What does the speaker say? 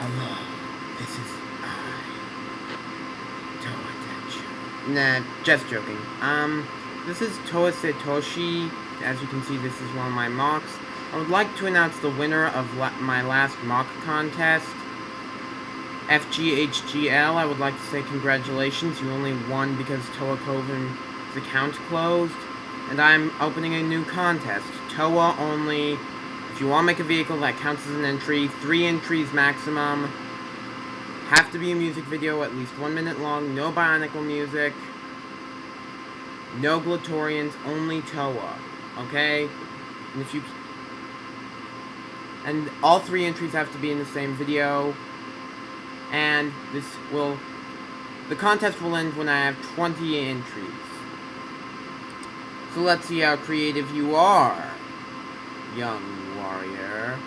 Hello, this is I, Toa Tenchu. Nah, just joking. This is Toa Satoshi. As you can see, this is one of my mocks. I would like to announce the winner of my last mock contest, FGHGL. I would like to say congratulations. You only won because Toa Coven's account closed. And I'm opening a new contest. Toa only. If you want to make a vehicle that counts as an entry, 3 entries maximum. Have to be a music video at least 1 minute long. No Bionicle music. No Glatorians. Only Toa. Okay? And if you... And all 3 entries have to be in the same video. And this will... The contest will end when I have 20 entries. So let's see how creative you are, young warrior.